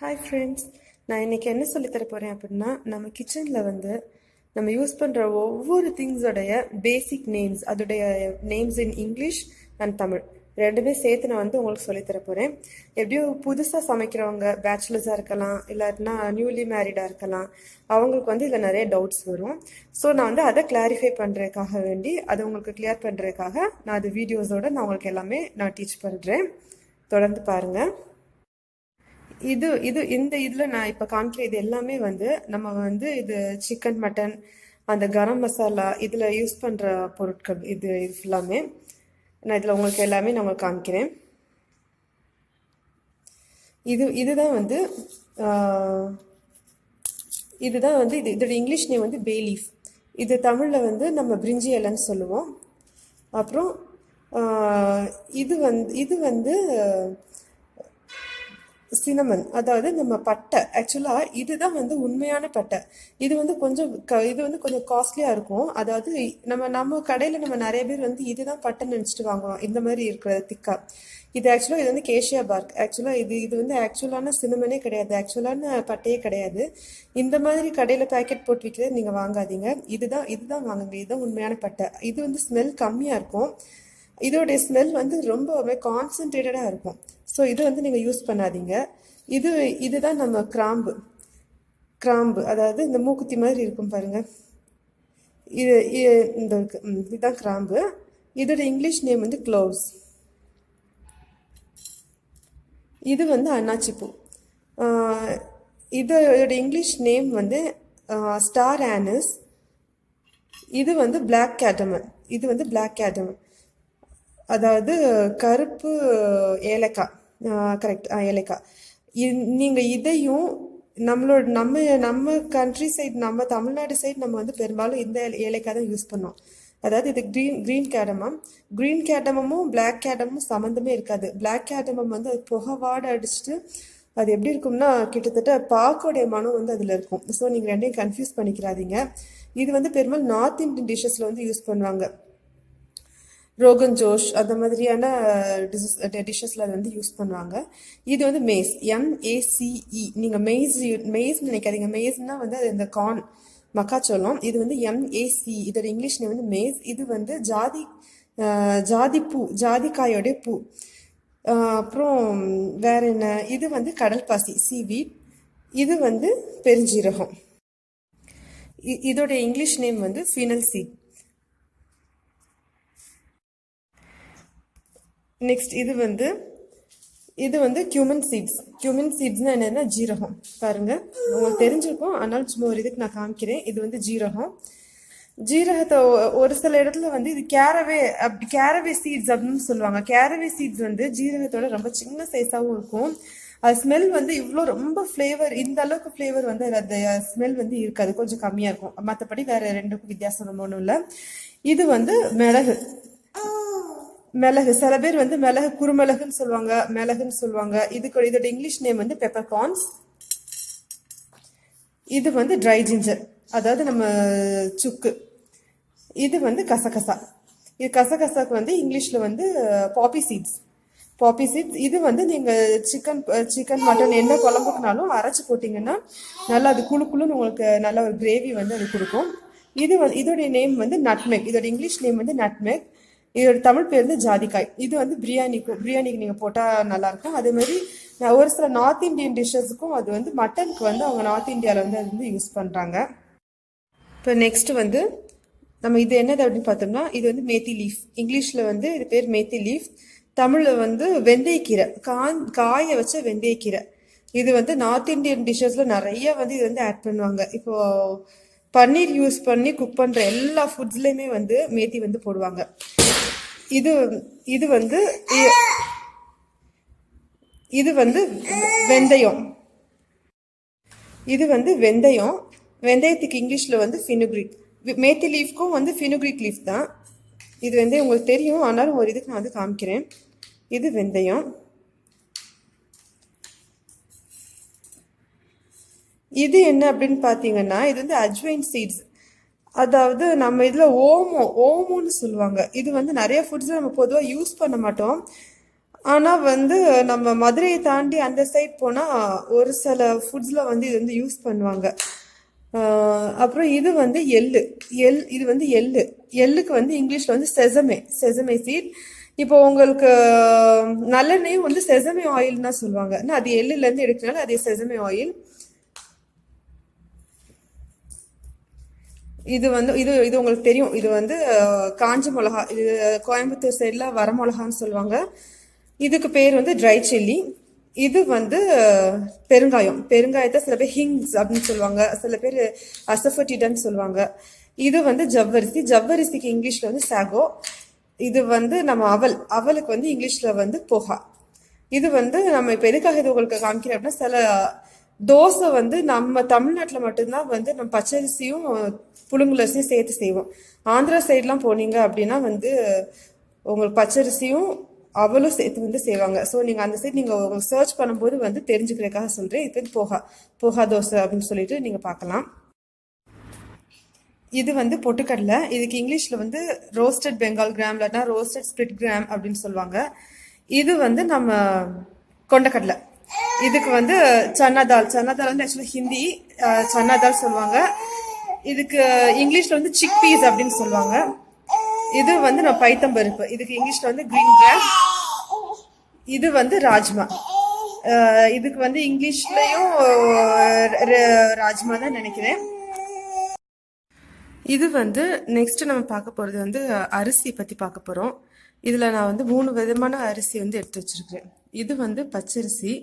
Hi friends, நான் இன்றைக்கி என்ன சொல்லித்தர போகிறேன் அப்படின்னா, நம்ம கிச்சனில் வந்து நம்ம யூஸ் பண்ணுற ஒவ்வொரு திங்ஸோடைய பேசிக் நேம்ஸ், அதோடைய names in English and Tamil ரெண்டுமே சேர்த்து நான் வந்து உங்களுக்கு சொல்லித்தர போகிறேன். எப்படியும் புதுசாக சமைக்கிறவங்க, பேச்சுலர்ஸாக இருக்கலாம், இல்லாட்டினா நியூலி மேரிடாக இருக்கலாம், அவங்களுக்கு வந்து இதில் நிறைய டவுட்ஸ் வரும். ஸோ நான் வந்து அதை கிளாரிஃபை பண்ணுறதுக்காக வேண்டி, அதை உங்களுக்கு கிளியர் பண்ணுறதுக்காக நான் அது வீடியோஸோடு நான் உங்களுக்கு எல்லாமே நான் டீச் பண்ணுறேன். தொடர்ந்து பாருங்கள். இதில் நான் இப்போ காமிக்கிற இது எல்லாமே வந்து நம்ம வந்து இது சிக்கன், மட்டன், அந்த கரம் மசாலா இதில் யூஸ் பண்ணுற பொருட்கள். இது ஃபுல்லாமே நான் இதில் உங்களுக்கு எல்லாமே நான் உங்களுக்கு காமிக்கிறேன். இதுதான் வந்து இதோட இங்கிலீஷ் நேம் வந்து பே லீஃப். இது தமிழில் வந்து நம்ம பிரிஞ்சி இலைன்னு சொல்லுவோம். அப்புறம் இது வந்து சினமன், அதாவது நம்ம பட்டை. ஆக்சுவலாக இதுதான் வந்து உண்மையான பட்டை. இது வந்து கொஞ்சம் காஸ்ட்லியாக இருக்கும். அதாவது நம்ம கடையில் நம்ம நிறைய பேர் வந்து இதுதான் பட்டை நினச்சிட்டு வாங்குவோம், இந்த மாதிரி இருக்கிற திக்கா. இது ஆக்சுவலாக இது வந்து கேஷியா பார்க். ஆக்சுவலாக இது வந்து ஆக்சுவலான சினமனே கிடையாது, ஆக்சுவலான பட்டையே கிடையாது. இந்த மாதிரி கடையில் பேக்கெட் போட்டு விற்கிறது நீங்கள் வாங்காதீங்க. இதுதான் வாங்குங்க, இதுதான் உண்மையான பட்டை. இது வந்து ஸ்மெல் கம்மியாக இருக்கும். இதோடைய ஸ்மெல் வந்து ரொம்ப கான்சன்ட்ரேட்டடாக இருக்கும். ஸோ இது வந்து நீங்கள் யூஸ் பண்ணாதீங்க. இதுதான் நம்ம கிராம்பு, அதாவது இந்த மூக்குத்தி மாதிரி இருக்கும் பாருங்கள். இதுதான் கிராம்பு. இதோட இங்கிலீஷ் நேம் வந்து cloves. இது வந்து அன்னாச்சிப்பூ. இதோட இங்கிலீஷ் நேம் வந்து ஸ்டார் anise. இது வந்து பிளாக் cardamom. அதாவது கருப்பு ஏலக்காய். கரெக்ட், ஏலக்காய். நீங்கள் இதையும் நம்ம கண்ட்ரி சைடு, நம்ம தமிழ்நாடு சைடு நம்ம வந்து பெரும்பாலும் இந்த ஏலக்காய் தான் யூஸ் பண்ணோம். அதாவது இது க்ரீன் கேடமமும் பிளாக் கேடமும் சம்மந்தமே இருக்காது. பிளாக் கேடமம் வந்து அது புகை வாடை அடிச்சுட்டு அது எப்படி இருக்கும்னா கிட்டத்தட்ட பாக்கோடைய மனம் வந்து அதில் இருக்கும். ஸோ நீங்கள் ரெண்டையும் கன்ஃபியூஸ் பண்ணிக்கிறாதீங்க. இது வந்து பெரும்பாலும் நார்த் இந்தியன் டிஷ்ஷஸில் வந்து யூஸ் பண்ணுவாங்க. ரோகன் ஜோஷ் அந்த மாதிரியான டிஷ்ஷஸில் அது வந்து யூஸ் பண்ணுவாங்க. இது வந்து மேஸ், MACE. நீங்கள் மெய்ஸ் நினைக்காதீங்க. மெய்ஸ்னால் வந்து அது இந்த கார்ன், மக்காச்சோளம். இது வந்து MACE. இதோட இங்கிலீஷ் நேம் வந்து மேஸ். இது வந்து ஜாதிக்காயோடைய பூ. அப்புறம் வேற என்ன, இது வந்து கடல் பாசி, சீவீட். இது வந்து பெருஞ்சீரகம். இதோட இங்கிலீஷ் நேம் வந்து fennel seed. நெக்ஸ்ட் இது வந்து cumin சீட்ஸ்னா என்னன்னா ஜீரகம். பாருங்க, உங்களுக்கு தெரிஞ்சிருக்கும், அதனால சும்மா ஒரு இதுக்கு நான் காமிக்கிறேன். இது வந்து ஜீரகத்தை ஒரு சில இடத்துல வந்து இது கேரவே சீட்ஸ் அப்படின்னு சொல்லுவாங்க. கேரவே சீட்ஸ் வந்து ஜீரகத்தோட ரொம்ப சின்ன சைஸாகவும் இருக்கும். அது ஸ்மெல் வந்து இவ்வளோ ரொம்ப ஃப்ளேவர், இந்த அளவுக்கு ஃப்ளேவர் வந்து அந்த ஸ்மெல் வந்து இருக்காது, கொஞ்சம் கம்மியாக இருக்கும். மற்றபடி வேற ரெண்டுக்கும் வித்தியாசம் ரொம்ப ஒன்றும் இல்லை. இது வந்து மிளகு. சில பேர் வந்து குறுமிளகுன்னு சொல்லுவாங்க. இதோட இங்கிலீஷ் நேம் வந்து பெப்பர்கார்ன்ஸ். இது வந்து ட்ரை ஜிஞ்சர், அதாவது நம்ம சுக்கு. இது வந்து கசகசா. இது கசகசாக்கு வந்து இங்கிலீஷில் வந்து பாப்பி சீட்ஸ். இது வந்து நீங்கள் சிக்கன் மட்டன் என்ன குழம்புக்குனாலும் அரைச்சி போட்டிங்கன்னா நல்லா அது குழுன்னு உங்களுக்கு நல்ல ஒரு கிரேவி வந்து அது கொடுக்கும். இதோடைய நேம் வந்து நட்மெக். இதோட இங்கிலீஷ் நேம் வந்து நட்மெக். இதோட தமிழ் பேர் வந்து ஜாதிக்காய். இது வந்து பிரியாணிக்கு நீங்கள் போட்டால் நல்லாயிருக்கும். அதே மாதிரி ஒரு சில நார்த் இந்தியன் டிஷ்ஷஸுக்கும் அது வந்து மட்டனுக்கு வந்து அவங்க நார்த் இந்தியாவில் வந்து அது வந்து யூஸ் பண்ணுறாங்க. இப்போ நெக்ஸ்ட் வந்து நம்ம இது என்னது அப்படின்னு பார்த்தோம்னா, இது வந்து மேத்தி லீஃப். இங்கிலீஷில் வந்து இது பேர் மேத்தி லீஃப். தமிழில் வந்து வெந்தயக்கீரை, காய வச்ச வெந்தயக்கீரை. இது வந்து நார்த் இந்தியன் டிஷ்ஷஸில் நிறைய வந்து இது வந்து ஆட் பண்ணுவாங்க. இப்போது பன்னீர் யூஸ் பண்ணி குக் பண்ணுற எல்லா ஃபுட்ஸ்லேயுமே வந்து மேத்தி வந்து போடுவாங்க. இது வந்து வெந்தயம். வெந்தயத்துக்கு இங்கிலீஷில் வந்து ஃபினுக்ரிக். மேத்தி லீஃப்க்கும் வந்து ஃபினுக்ரிக் லீஃப் தான். இது வந்து உங்களுக்கு தெரியும், ஆனாலும் ஒரு இதுக்கு நான் வந்து காமிக்கிறேன். இது வெந்தயம். இது என்ன அப்படின்னு பார்த்தீங்கன்னா, இது வந்து அஜ்வைன் சீட்ஸ். அதாவது நம்ம இதில் ஓமோன்னு சொல்லுவாங்க. இது வந்து நிறைய ஃபுட்ஸில் நம்ம பொதுவாக யூஸ் பண்ண மாட்டோம். ஆனால் வந்து நம்ம மதுரையை தாண்டி அந்த சைட் போனால் ஒரு சில ஃபுட்ஸில் வந்து இது வந்து யூஸ் பண்ணுவாங்க. அப்புறம் இது வந்து எள்ளு. இது வந்து எள்ளுக்கு வந்து இங்கிலீஷில் வந்து செசமே சீட். இப்போ உங்களுக்கு நல்லெண்ணெயும் வந்து செசமே ஆயில்னா சொல்லுவாங்க. அது எள்ளுலேருந்து எடுக்கிறனால அது செசமே ஆயில். இது வந்து இது உங்களுக்கு தெரியும். இது வந்து காஞ்ச மிளகா. இது கோயம்புத்தூர் சைடில் வர மிளகான்னு சொல்லுவாங்க. இதுக்கு பேர் வந்து ட்ரை சில்லி. இது வந்து பெருங்காயத்தை சில பேர் ஹிங்ஸ் அப்படின்னு சொல்லுவாங்க, சில பேர் அசஃபட்டிடன்னு சொல்லுவாங்க. இது வந்து ஜவ்வரிசிக்கு இங்கிலீஷில் வந்து சாகோ. இது வந்து நம்ம அவலுக்கு வந்து இங்கிலீஷில் வந்து போஹா. இது வந்து நம்ம இப்போ எதுக்காக இது உங்களுக்கு காமிக்கிறேன் அப்படின்னா, சில தோசை வந்து நம்ம தமிழ்நாட்டில் மட்டும்தான் வந்து நம்ம பச்சரிசியும் புழுங்கலரிசியும் சேர்த்து செய்வோம். ஆந்திரா சைட்லாம் போனீங்க அப்படின்னா வந்து உங்களுக்கு பச்சரிசியும் அவளும் சேர்த்து வந்து செய்வாங்க. ஸோ நீங்கள் அந்த சைட் நீங்கள் சர்ச் பண்ணும்போது வந்து தெரிஞ்சுக்கிறதுக்காக சொல்கிறேன். இது வந்து போஹா தோசை அப்படின்னு சொல்லிட்டு நீங்கள் பார்க்கலாம். இது வந்து பொட்டுக்கடலை. இதுக்கு இங்கிலீஷில் வந்து ரோஸ்டட் பெங்கால் கிராம் இல்லாட்டா ரோஸ்டட் ஸ்பிரிட் கிராம் அப்படின்னு சொல்லுவாங்க. இது வந்து நம்ம கொண்டக்கடலை. இதுக்கு வந்து சன்னா தால் வந்து ஆக்சுவலாக ஹிந்தி சன்னா தால் சொல்லுவாங்க. இதுக்கு இங்கிலீஷில் வந்து சிக் பீஸ் அப்படின்னு சொல்லுவாங்க. இது வந்து நம்ம பைத்தம்பருப்பு. இதுக்கு இங்கிலீஷில் வந்து கிரீன் கிராம். இது வந்து ராஜ்மா. இதுக்கு வந்து இங்கிலீஷ்லயும் ராஜ்மா தான் நினைக்கிறேன். இது வந்து நெக்ஸ்ட் நம்ம பார்க்க போகிறது வந்து அரிசி பற்றி பார்க்க போகிறோம். இதில் நான் வந்து 3 விதமான அரிசி வந்து எடுத்து வச்சிருக்கிறேன். இது வந்து பச்சரிசி,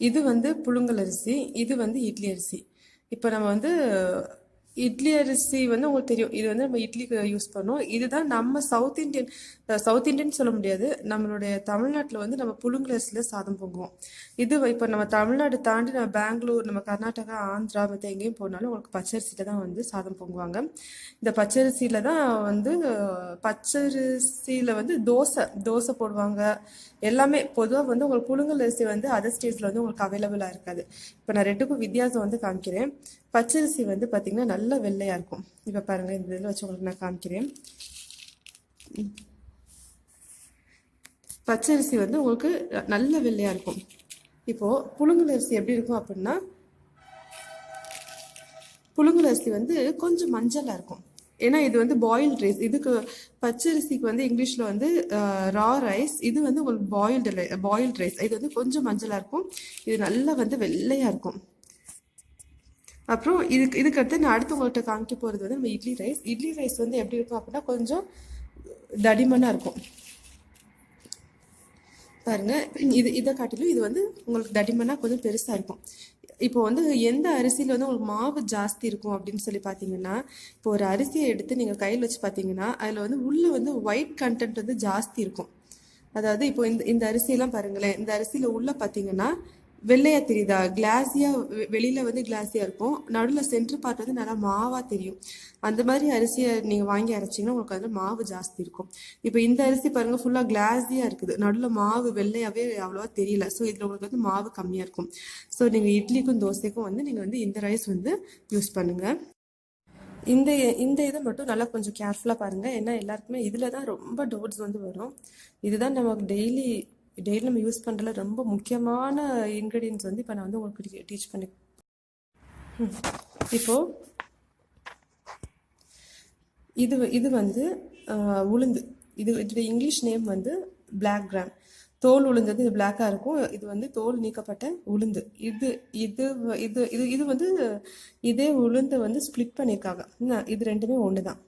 இது வந்து புழுங்கல் அரிசி, இது வந்து இட்லி அரிசி. இப்போ நம்ம வந்து இட்லி அரிசி வந்து உங்களுக்கு தெரியும். இது வந்து நம்ம இட்லிக்கு யூஸ் பண்ணோம். இதுதான் நம்ம சவுத் இந்தியன் சொல்ல முடியாது. நம்மளுடைய தமிழ்நாட்டில் வந்து நம்ம புழுங்கல் அரிசியில் சாதம் பொங்குவோம். இது இப்போ நம்ம தமிழ்நாடு தாண்டி நம்ம பெங்களூர், நம்ம கர்நாடகா, ஆந்திரா மற்ற எங்கேயும் போனாலும் உங்களுக்கு பச்சரிசியில் தான் வந்து சாதம் பொங்குவாங்க. இந்த பச்சரிசியில் தான் வந்து வந்து தோசை போடுவாங்க. எல்லாமே பொதுவாக வந்து உங்களுக்கு புழுங்கல் அரிசி வந்து அதர் ஸ்டேட்ஸில் வந்து உங்களுக்கு அவைலபிளாக இருக்காது. இப்போ நான் ரெண்டுக்கும் வித்தியாசம் வந்து காமிக்கிறேன். பச்சரிசி வந்து பார்த்திங்கன்னா நல்ல வெள்ளையாக இருக்கும். இப்போ பாருங்கள், இந்த இதில் வச்சு உங்களுக்கு நான் காமிக்கிறேன். பச்சரிசி வந்து உங்களுக்கு நல்ல வெள்ளையாக இருக்கும். இப்போது புழுங்கல் அரிசி எப்படி இருக்கும் அப்படின்னா, புழுங்கல் அரிசி வந்து கொஞ்சம் மஞ்சளாக இருக்கும். ஏன்னா இது வந்து பாயில்டு ரைஸ். இதுக்கு பச்சரிசிக்கு வந்து இங்கிலீஷில் வந்து ரா ரைஸ். இது வந்து உங்களுக்கு பாயில்டு ரைஸ். இது வந்து கொஞ்சம் மஞ்சளாக இருக்கும். இது நல்லா வந்து வெள்ளையாக இருக்கும். அப்புறம் இதுக்கு அடுத்து நான் அடுத்து உங்கள்கிட்ட காமிக்க போகிறது வந்து நம்ம இட்லி ரைஸ் வந்து எப்படி இருக்கும் அப்படின்னா கொஞ்சம் தடிமனாக இருக்கும். பாருங்க, இதை காட்டிலும் இது வந்து உங்களுக்கு தடிமனாக கொஞ்சம் பெருசாக இருக்கும். இப்போ வந்து எந்த அரிசியில் வந்து உங்களுக்கு மாவு ஜாஸ்தி இருக்கும் அப்படின்னு சொல்லி பார்த்தீங்கன்னா, இப்போ ஒரு அரிசியை எடுத்து நீங்கள் கையில் வச்சு பார்த்தீங்கன்னா அதில் வந்து உள்ளே வந்து ஒயிட் கண்டென்ட் வந்து ஜாஸ்தி இருக்கும். அதாவது இப்போ இந்த அரிசியெல்லாம் பாருங்களேன். இந்த அரிசியில் உள்ள பார்த்தீங்கன்னா வெள்ளையாக தெரியுதா, கிளாஸியாக வெளியில் வந்து கிளாஸியாக இருக்கும், நடுவில் சென்ட்ரு பார்ட் வந்து நல்லா மாவாக தெரியும். அந்த மாதிரி அரிசியை நீங்கள் வாங்கி அரைச்சிங்கன்னா உங்களுக்கு அதில் மாவு ஜாஸ்தி இருக்கும். இப்போ இந்த அரிசி பாருங்கள் ஃபுல்லாக கிளாஸியாக இருக்குது, நடுவில் மாவு வெள்ளையாகவே அவ்வளோவா தெரியல. ஸோ இதில் உங்களுக்கு வந்து மாவு கம்மியாக இருக்கும். ஸோ நீங்கள் இட்லிக்கும் தோசைக்கும் வந்து நீங்கள் வந்து இந்த ரைஸ் வந்து யூஸ் பண்ணுங்கள். இந்த இதை மட்டும் நல்லா கொஞ்சம் கேர்ஃபுல்லாக பாருங்கள். ஏன்னா எல்லாருக்குமே இதில் தான் ரொம்ப டவுட்ஸ் வந்து வரும். இதுதான் நமக்கு டெய்லி நம்ம யூஸ் பண்ணுறதுல ரொம்ப முக்கியமான இன்க்ரீடியன்ஸ் வந்து இப்போ நான் வந்து உங்களுக்கு டீச் பண்ணி. இப்போது இது வந்து உளுந்து. இதோட இங்கிலீஷ் நேம் வந்து பிளாக் கிராம். தோல் உளுந்து வந்து இது பிளாக்காக இருக்கும். இது வந்து தோல் நீக்கப்பட்ட உளுந்து. இது வந்து இதே உளுந்தை வந்து ஸ்ப்ளிட் பண்ணியிருக்காங்க. இது ரெண்டுமே ஒன்று தான்.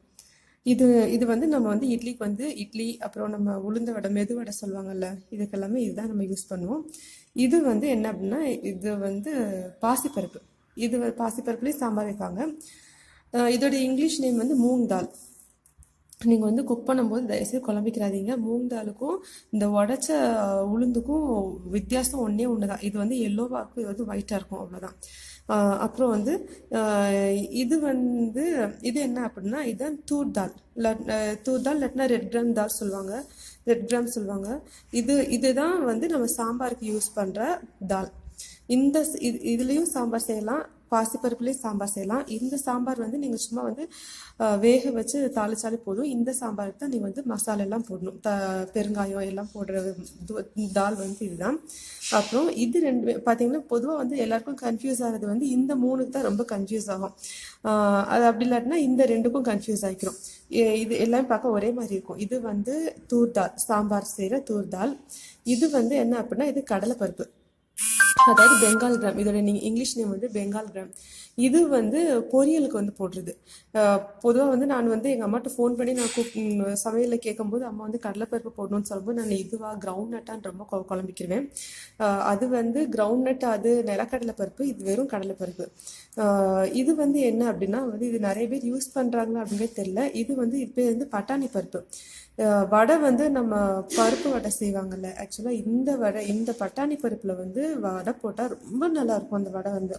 இது வந்து நம்ம வந்து இட்லிக்கு வந்து இட்லி, அப்புறம் நம்ம உளுந்த வடை, மெது வடை சொல்லுவாங்கல்ல, இதுக்கெல்லாமே இதுதான் நம்ம யூஸ் பண்ணுவோம். இது வந்து என்ன அப்படின்னா, இது வந்து பாசிப்பருப்பு. பாசிப்பருப்புலேயும் சாம்பார் வைப்பாங்க. இதோட இங்கிலீஷ் நேம் வந்து மூங் தால். நீங்கள் வந்து குக் பண்ணும்போது தயவுசெய்து குழம்பிக்கிறாதீங்க. மூங் தாலுக்கும் இந்த உடச்ச உளுந்துக்கும் வித்தியாசம் ஒன்று தான். இது வந்து எல்லோவாக இருக்கும், இது வந்து ஒயிட்டாக இருக்கும், அவ்வளோதான். அப்புறம் வந்து இது என்ன அப்படின்னா, இதுதான் தூர் தால் இல்லாட்டினா ரெட் கிராம் சொல்லுவாங்க. இதுதான் வந்து நம்ம சாம்பாருக்கு யூஸ் பண்ணுற தால். இதுலேயும் சாம்பார் செய்யலாம், பாசிப்பருப்புலேயே சாம்பார் செய்யலாம். இந்த சாம்பார் வந்து நீங்கள் சும்மா வந்து வேக வச்சு தாளிச்சாலே போதும். இந்த சாம்பாருக்கு தான் நீங்கள் வந்து மசாலா எல்லாம் போடணும். பெருங்காயம் எல்லாம் போடுற தால் வந்து இதுதான். அப்புறம் இது ரெண்டு பார்த்தீங்கன்னா பொதுவாக வந்து எல்லாருக்கும் கன்ஃபியூஸ் ஆகிறது வந்து இந்த 3க்கு தான் ரொம்ப கன்ஃபியூஸ் ஆகும். அது அப்படி இல்லாட்டினா இந்த 2க்கும் கன்ஃபியூஸ் ஆகிக்கிறோம். இது எல்லாமே பார்க்க ஒரே மாதிரி இருக்கும். இது வந்து தூர் தால், சாம்பார் செய்கிற தூர் தால். இது வந்து என்ன அப்படின்னா இது கடலைப்பருப்பு, அதாவது பெங்கால் கிராம். இதோட நீங்கள் இங்கிலீஷ் நேம் வந்து பெங்கால் கிராம். இது வந்து பொரியலுக்கு வந்து போடுறது. பொதுவாக வந்து நான் வந்து எங்கள் அம்மாட்ட ஃபோன் பண்ணி நான் சமையலில் கேட்கும்போது அம்மா வந்து கடலைப்பருப்பு போடணும்னு சொல்லும்போது நான் இதுவாக கிரவுண்ட் நட்டான்னு ரொம்ப குழம்பிக்கிடுவேன். அது வந்து கிரவுண்ட் நட், அது நிலக்கடலை பருப்பு, இது வெறும் கடலைப்பருப்பு. இது வந்து என்ன அப்படின்னா வந்து இது நிறைய பேர் யூஸ் பண்ணுறாங்களா அப்படின்னே தெரியல. இது வந்து இப்போ வந்து பட்டாணி பருப்பு. வடை வந்து நம்ம பருப்பு வடை செய்வாங்கல்ல, ஆக்சுவலாக இந்த பட்டாணி பருப்பில் வந்து வடை போட்டால் ரொம்ப நல்லாயிருக்கும். அந்த வடை வந்து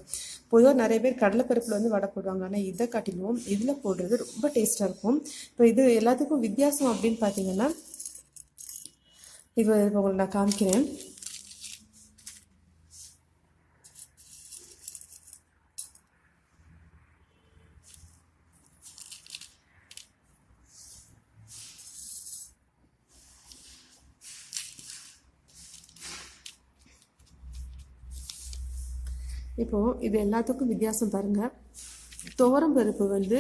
பொதுவாக நிறைய பேர் கடலைப்பருப்பில் வந்து வடை போடுவாங்க, ஆனால் இதை காட்டிலும் இதில் போடுறது ரொம்ப டேஸ்ட்டாக இருக்கும். இப்போ இது எல்லாத்துக்கும் வித்தியாசம் அப்படின்னு பார்த்தீங்கன்னா இப்போ உங்களுக்கு நான் காமிக்கிறேன். இப்போது இது எல்லாத்துக்கும் வித்தியாசம் பாருங்கள். துவரம் பருப்பு வந்து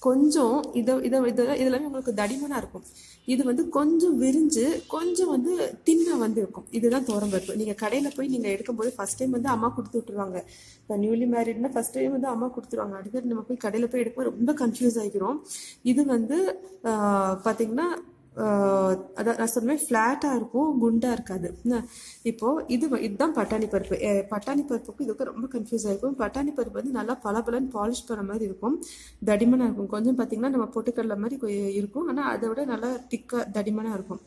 கொஞ்சம் இதெல்லாமே உங்களுக்கு தடிமனாக இருக்கும். இது வந்து கொஞ்சம் விரிஞ்சு கொஞ்சம் வந்து தின்னாக வந்து இருக்கும். இதுதான் துவரம் பருப்பு. நீங்கள் கடையில் போய் நீங்கள் எடுக்கும்போது ஃபஸ்ட் டைம் வந்து அம்மா கொடுத்து விட்டுருவாங்க. இப்போ நியூலி மேரிட்னா ஃபஸ்ட் டைம் வந்து அம்மா கொடுத்துருவாங்க. அடுத்தது நம்ம போய் கடையில் போய் எடுக்கும்போது ரொம்ப கன்ஃபியூஸ் ஆகிக்கிறோம். இது வந்து பார்த்திங்கன்னா அதான் நான் சொன்னேன், ஃப்ளாட்டாக இருக்கும், குண்டாக இருக்காது. இப்போது இதுதான் பட்டாணி பருப்பு. பட்டாணி பருப்புக்கு இதுக்கு ரொம்ப கன்ஃபியூஸ் ஆகிருக்கும். பட்டாணி பருப்பு வந்து நல்லா பலபலன்னு பாலிஷ் பண்ண மாதிரி இருக்கும், தடிமனாக இருக்கும். கொஞ்சம் பார்த்திங்கன்னா நம்ம பொட்டுக்கடலை மாதிரி இருக்கும், ஆனால் அதை விட நல்லா திக்காக தடிமனாக இருக்கும்.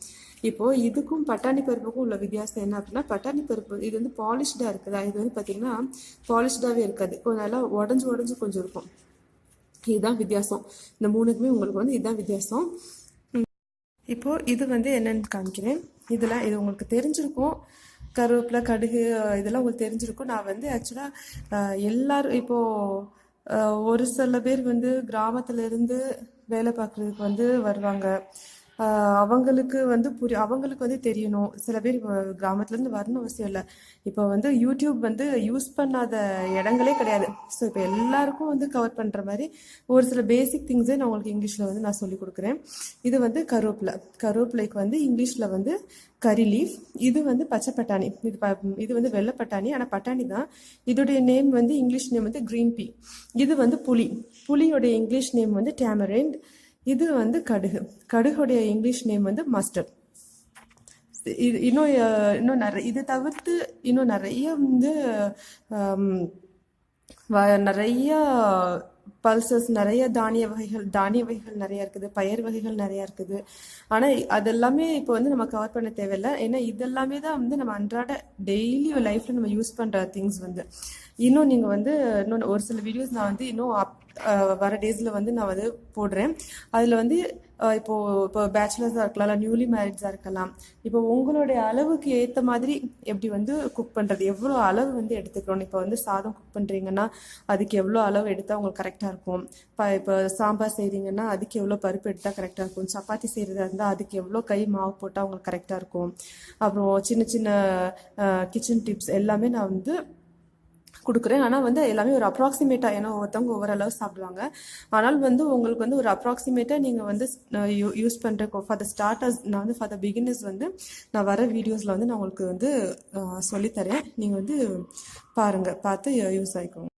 இப்போது இதுக்கும் பட்டாணி பருப்புக்கும் உள்ள வித்தியாசம் என்ன அப்படின்னா, பட்டாணி பருப்பு இது வந்து பாலிஷ்டாக இருக்குதா, இது வந்து பார்த்திங்கன்னா பாலிஷ்டாகவே இருக்காது, கொஞ்சம் நல்லா உடஞ்சி கொஞ்சம் இருக்கும். இதுதான் வித்தியாசம். இந்த 3க்குமே உங்களுக்கு வந்து இதுதான் வித்தியாசம். இப்போது இது வந்து என்னென்னு காமிக்கிறேன். இது உங்களுக்கு தெரிஞ்சிருக்கும். கருவேப்பிலை, கடுகு இதெல்லாம் உங்களுக்கு தெரிஞ்சிருக்கும். நான் வந்து ஆக்சுவலாக எல்லாரும் இப்போது ஒரு சில பேர் வந்து கிராமத்துலேருந்து வேலை பார்க்குறதுக்கு வந்து வருவாங்க. அவங்களுக்கு வந்து அவங்களுக்கு வந்து தெரியணும். சில பேர் கிராமத்துலேருந்து வரணும் அவசியம் இல்லை. இப்போ வந்து யூடியூப் வந்து யூஸ் பண்ணாத இடங்களே கிடையாது. ஸோ இப்போ எல்லாருக்கும் வந்து கவர் பண்ணுற மாதிரி ஒரு சில பேசிக் திங்ஸே நான் உங்களுக்கு இங்கிலீஷில் வந்து நான் சொல்லி கொடுக்குறேன். இது வந்து கருவேப்பிலைக்கு வந்து இங்கிலீஷில் வந்து கரி லீஃப். இது வந்து பச்சை பட்டாணி. இது வந்து வெள்ளை பட்டாணி, ஆனால் பட்டாணி தான். இதோடைய நேம் வந்து இங்கிலீஷ் நேம் வந்து க்ரீன் பீ. இது வந்து புளியோடைய இங்கிலீஷ் நேம் வந்து டேமரைண்ட். இது வந்து கடுகுடைய இங்கிலீஷ் நேம் வந்து மஸ்டர்ட். இன்னும் நிறைய இது தவிர்த்து இன்னும் நிறைய வந்து நிறைய பல்சஸ், நிறைய தானிய வகைகள் நிறைய இருக்குது, பயிர் வகைகள் நிறைய இருக்குது. ஆனால் அதெல்லாமே இப்போ வந்து நம்ம கவர் பண்ண தேவையில்லை. ஏன்னா இதெல்லாமே தான் வந்து நம்ம அன்றாட டெய்லி லைஃப்ல நம்ம யூஸ் பண்ற திங்ஸ் வந்து. இன்னும் நீங்கள் வந்து இன்னும் ஒரு சில வீடியோஸ் நான் வந்து இன்னும் வர டேஸில் வந்து நான் வந்து போடுறேன். அதில் வந்து இப்போ பேச்சுலர்ஸாக இருக்கலாம், இல்லை நியூலி மேரிட்ஸாக இருக்கலாம். இப்போ உங்களுடைய அளவுக்கு ஏற்ற மாதிரி எப்படி வந்து குக் பண்ணுறது, எவ்வளோ அளவு வந்து எடுத்துக்கணும். இப்போ வந்து சாதம் குக் பண்ணுறீங்கன்னா அதுக்கு எவ்வளோ அளவு எடுத்தால் உங்களுக்கு கரெக்டாக இருக்கும். இப்போ சாம்பார் செய்கிறீங்கன்னா அதுக்கு எவ்வளோ பருப்பு எடுத்தால் கரெக்டாக இருக்கும். சப்பாத்தி செய்கிறதா இருந்தால் அதுக்கு எவ்வளோ கை மாவு போட்டால் உங்களுக்கு கரெக்டாக இருக்கும். அப்புறம் சின்ன சின்ன கிச்சன் டிப்ஸ் எல்லாமே நான் வந்து கொடுக்குறேன். ஆனால் வந்து எல்லாமே ஒரு அப்ராக்சிமேட்டாக, ஏன்னா ஒவ்வொருத்தவங்க ஒவ்வொரு அளவு சாப்பிடுவாங்க. ஆனால் வந்து உங்களுக்கு வந்து ஒரு அப்ராக்சிமேட்டாக நீங்கள் வந்து யூஸ் பண்ணுற ஃபார் த ஸ்டார்டர்ஸ், நான் வந்து ஃபார் த பிகினர்ஸ் வந்து நான் வர வீடியோஸில் வந்து நான் உங்களுக்கு வந்து சொல்லித்தரேன். நீங்கள் வந்து பாருங்கள், பார்த்து யூஸ் ஆகிக்கோங்க.